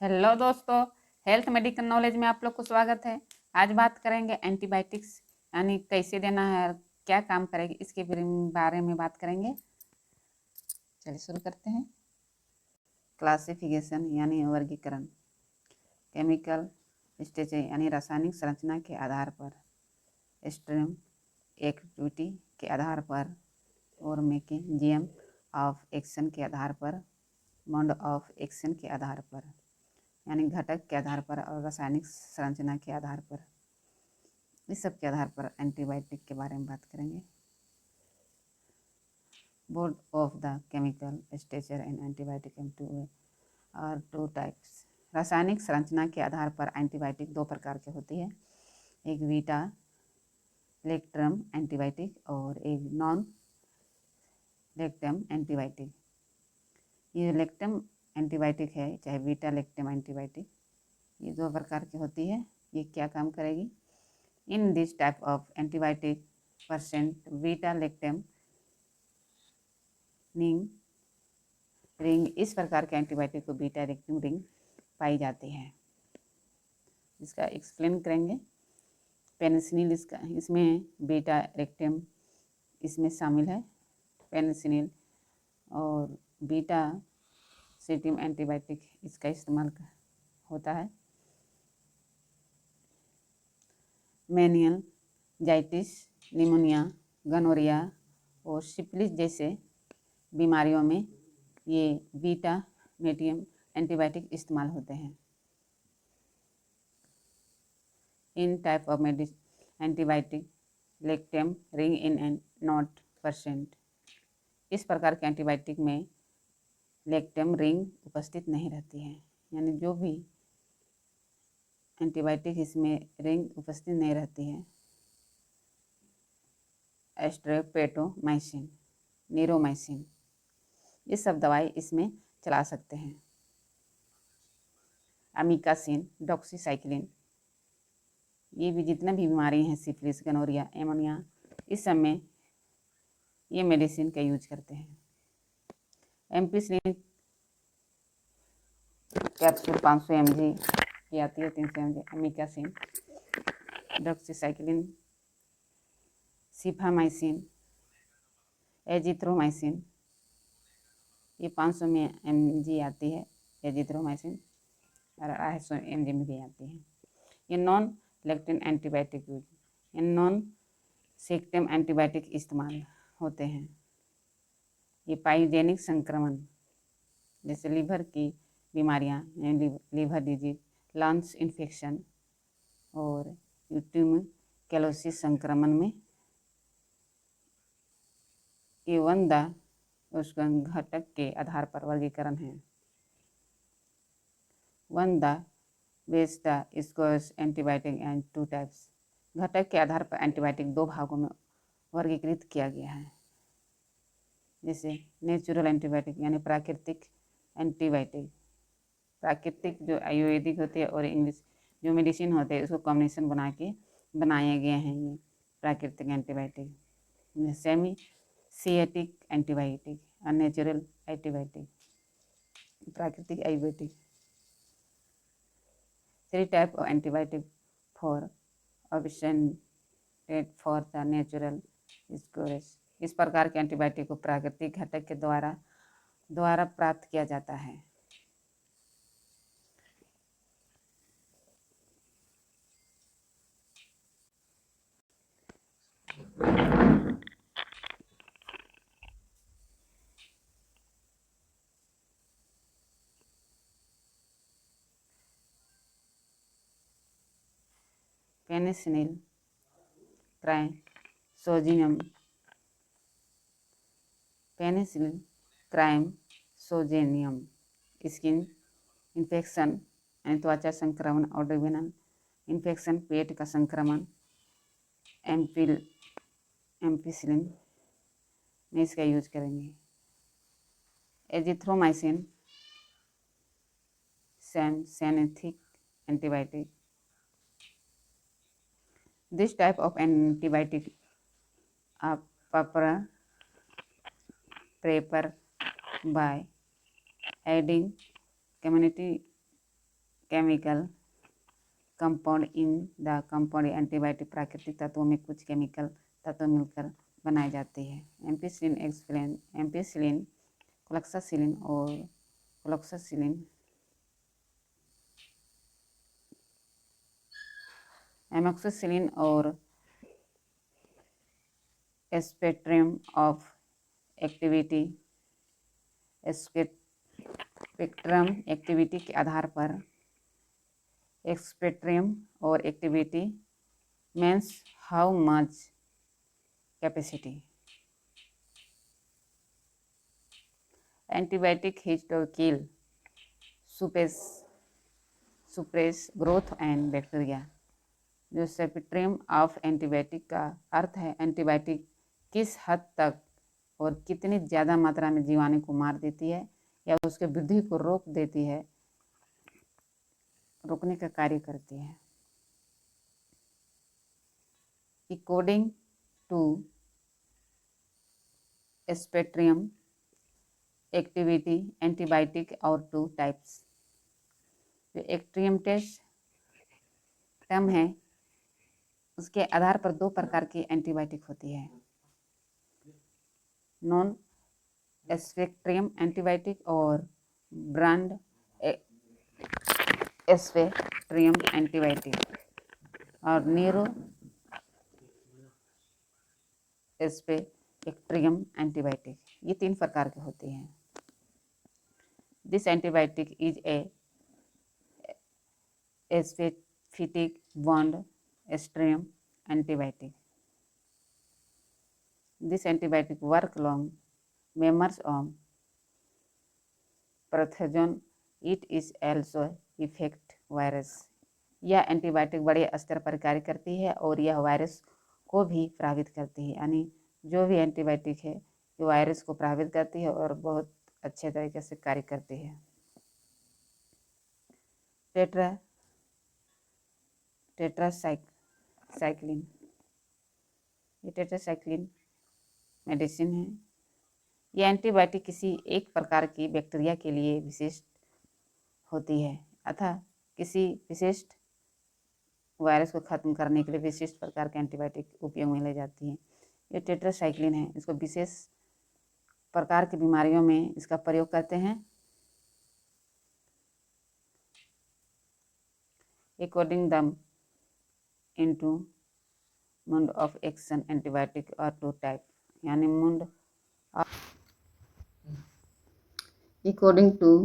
Hello दोस्तों, health medical knowledge में आप लोग को स्वागत है। आज बात करेंगे एंटीबायोटिक्स यानी कैसे देना है और क्या काम करेगी, इसके बारे में बात करेंगे। चलिए शुरू करते हैं। क्लासिफिकेशन यानी वर्गीकरण, केमिकल स्टेज यानी रासायनिक संरचना के आधार पर, एक्सट्रीम एक्टिविटी के आधार पर और मैकेनिज्म ऑफ एक्शन के आधार पर, मोड ऑफ एक्शन के आधार पर यानी घटक के आधार पर और रासायनिक संरचना के आधार पर, इस सब के आधार पर एंटीबायोटिक के बारे में बात करेंगे। Board of the chemical structure and antibiotic और टू टाइप्स। रासायनिक संरचना के आधार पर एंटीबायोटिक दो प्रकार के होती है, एक बीटा लेक्टम एंटीबायोटिक और एक नॉन लेक्टम एंटीबायोटिक। ये लेक्टम एंटीबायोटिक है चाहे बीटा लेक्टम एंटीबायोटिक, ये दो प्रकार की होती है। ये क्या काम करेगी? In this type of antibiotic percent beta lactam ring, इस प्रकार के एंटीबायोटिक को बीटा लेक्टम रिंग पाई जाती है। इसका एक्सप्लेन करेंगे। पेनिसिलिन इसमें बीटा लेक्टम इसमें शामिल है, पेनिसिलिन और बीटा सेटिम एंटीबायोटिक इसका इस्तेमाल होता है। मेनियल जाइटिस, निमोनिया, गनोरिया और सिफिलिस जैसे बीमारियों में ये बीटा मेटियम एंटीबायोटिक इस्तेमाल होते हैं। In type of antibiotic lactam ring in and not present, इस प्रकार के एंटीबायोटिक में लेक्टम रिंग उपस्थित नहीं रहती है, यानी जो भी एंटीबायोटिक इसमें रिंग उपस्थित नहीं रहती है। एस्ट्रेपेटोमाइसिन, नीरोमाइसिन, ये सब दवाई इसमें चला सकते हैं। अमीकासिन, डॉक्सीसाइक्लिन, ये भी जितना भी बीमारी हैं सिफिलिस, गनोरिया, एमोनिया, इस सब में ये मेडिसिन का यूज करते हैं। एम्पिसिलिन कैप्सूल 500 mg की आती है, 300 mg। अमीकासिन, डॉक्सीसाइक्लिन, सिफामाइसिन, एजिथ्रोमाइसिन, ये 500 mg आती है एजिथ्रोमाइसिन, और 250 mg में भी आती है। ये नॉन लेक्टिन एंटीबायोटिक यूज, ये नॉन सेक्टम एंटीबायोटिक इस्तेमाल होते हैं। ये पाइजेनिक संक्रमण जैसे लीवर की बीमारियां, लीवर डिजीज, लंग्स इन्फेक्शन और ट्यूबरकुलोसिस संक्रमण में ये वंदा उसका घटक के आधार पर वर्गीकरण है। वंदा बेस्टा squares antibiotic and two types, घटक के आधार पर एंटीबायोटिक दो भागों में वर्गीकृत किया गया है। जैसे नेचुरल एंटीबायोटिक यानी प्राकृतिक एंटीबायोटिक, प्राकृतिक जो आयुर्वेदिक होती है और इंग्लिश जो मेडिसिन होते हैं उसको कॉम्बिनेशन बना के बनाए गए हैं ये प्राकृतिक एंटीबायोटिक। सेमी सिएटिक एंटीबायोटिक और नेचुरल एंटीबायोटिक, प्राकृतिक antibiotic. 3 type of antibiotic for obtained for the natural sources, इस प्रकार के एंटीबायोटिक को प्राकृतिक घटक के द्वारा प्राप्त किया जाता है। पेनिसिलिन, क्राइसोजेनियम, पेनिसिलिन क्राइसोजेनियम स्किन इन्फेक्शन यानी त्वचा संक्रमण और डोवेनल इन्फेक्शन, पेट का संक्रमण, एम्पिसिलिन में इसका यूज करेंगे। Azithromycin synthetic antibiotic, this type of antibiotic prepare by adding community chemical compound in the compound antibiotic प्राकृतिक तत्वों में कुछ केमिकल तत्व मिलकर बनाई जाती है। एम्पिसिलिन, क्लोक्सासिलिन और एमोक्सिसिलिन और स्पेक्ट्रम ऑफ एक्टिविटी के आधार पर स्पेक्ट्रम और activity means how much capacity. Antibiotic has to kill suppress growth and bacteria. जो स्पेक्ट्रम ऑफ एंटीबायोटिक का अर्थ है एंटीबायोटिक किस हद तक और कितनी ज़्यादा मात्रा में जीवाणु को मार देती है या उसके वृद्धि को रोकने का कार्य करती है। According to spectrum activity antibiotic are 2 types. जो एक्सट्रीम टेस्ट टर्म है उसके आधार पर 2 प्रकार की एंटीबायोटिक होती है, नॉन स्पेक्ट्रम एंटीबायोटिक और ब्रॉड स्पेक्ट्रम एंटीबायोटिक और न्यूरो स्पेक्ट्रम एंटीबायोटिक। ये 3 प्रकार के होते हैं। This antibiotic is a specific bond stem antibiotic. This antibiotic work long members of pathogen. It is also effect virus. यह एंटीबायोटिक बड़े स्तर पर कार्य करती है और यह वायरस को भी प्रभावित करती है। यानी जो भी एंटीबायोटिक है ये वायरस को प्रभावित करती है और बहुत अच्छे तरीके से कार्य करती है। टेट्रासाइक्लिन, ये टेट्रासाइक्लिन मेडिसिन है। यह एंटीबायोटिक किसी एक प्रकार की बैक्टीरिया के लिए विशिष्ट होती है अतः किसी विशिष्ट वायरस को खत्म करने के लिए विशिष्ट प्रकार के एंटीबायोटिक उपयोग में ले जाती है। ये टेट्रासाइक्लिन है, इसको विशेष प्रकार की बीमारियों में इसका प्रयोग करते हैं। According the into mode of action antibiotic are 2 type. यानी according to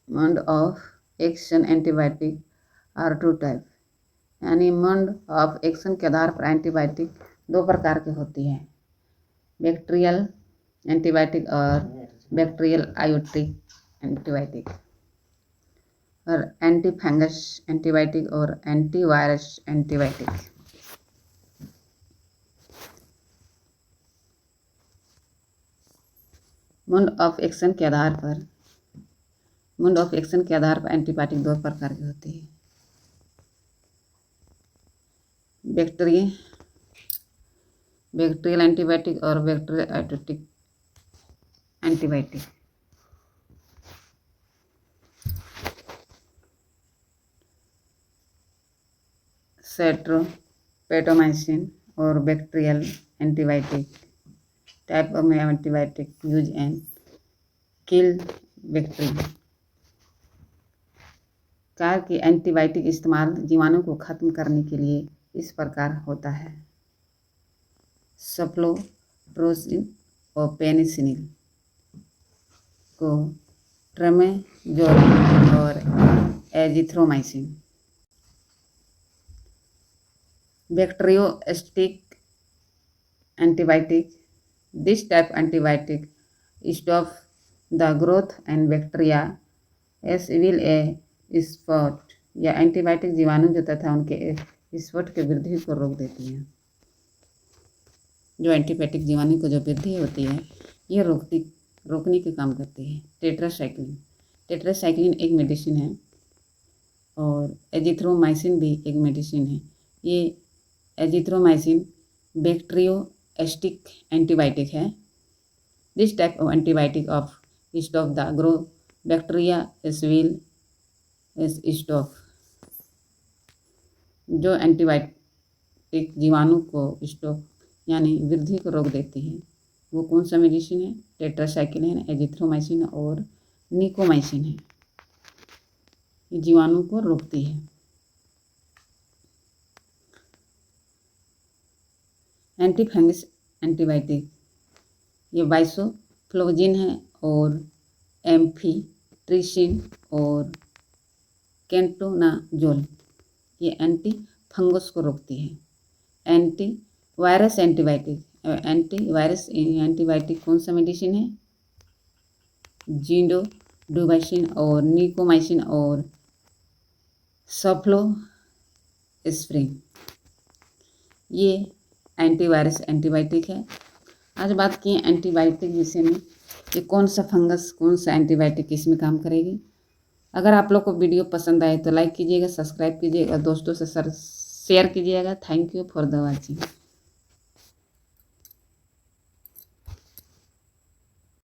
mode of action antibiotic are 2 type. यानी मोड ऑफ एक्शन के आधार पर एंटीबायोटिक 2 प्रकार की होती है, बैक्टीरियल एंटीबायोटिक और बैक्टीरियल आयोटिक एंटीबायोटिक, और एंटी फंगस एंटीबायोटिक और antivirus antibiotic. Mode of action के आधार पर एंटीबायोटिक 2 प्रकार की होती है, बैक्टीरियल एंटीबायोटिक और बैक्टीरियल आयोटिक एंटीबायोटिक। सेट्रोपेटोमाइसिन और bacterial antibiotic type of antibiotic use and kill bacteria. Car की एंटीबायोटिक इस्तेमाल जीवाणु को खत्म करने के लिए इस प्रकार होता है, सफ्लोप्रोसिन और पेनिसिलिन को ट्रेमेजोल और azithromycin. Bacteriostatic antibiotic, this type antibiotic stop the growth and bacteria as will a spot। या एंटीबायोटिक जीवाणु जो तथा उनके स्पॉट के वृद्धि को रोक देती है। जो एंटीबायोटिक जीवाणु को जो वृद्धि होती है ये रोकने के काम करती है। टेट्रासाइक्लिन एक मेडिसिन है और एजिथ्रोमाइसिन भी एक मेडिसिन है। ये एजिथ्रोमाइसिन बैक्टीरियोस्टिक एंटीबायोटिक है। This type of antibiotic of stop the grow bacteria as will stop, जो एंटीबायोटिक जीवाणु को स्टॉप यानी वृद्धि को रोक देती है। वो कौन सा मेडिसिन है? टेट्रासाइक्लिन, एजिथ्रोमाइसिन और निकोमाइसिन है। ये जीवाणु को रोकती है। एंटी फंगस एंटीबायोटिक, ये बाइसोफ्लोजिन है और एम्फीट्रिसिन और केंटोनाजोल, ये एंटी फंगस को रोकती है। Anti virus antibiotic, antivirus antibiotic कौन सा मेडिसिन है? जिंडोडुबाइसिन और निकोमाइसिन और सफ्लोस्प्रिन, ये एंटीवायरस एंटीबायोटिक है। आज बात की एंटीबायोटिक विषय में कि कौन सा फंगस कौन सा एंटीबायोटिक इसमें काम करेगी। अगर आप लोग को वीडियो पसंद आए तो लाइक कीजिएगा, सब्सक्राइब कीजिएगा, दोस्तों से शेयर कीजिएगा। Thank you for the watching.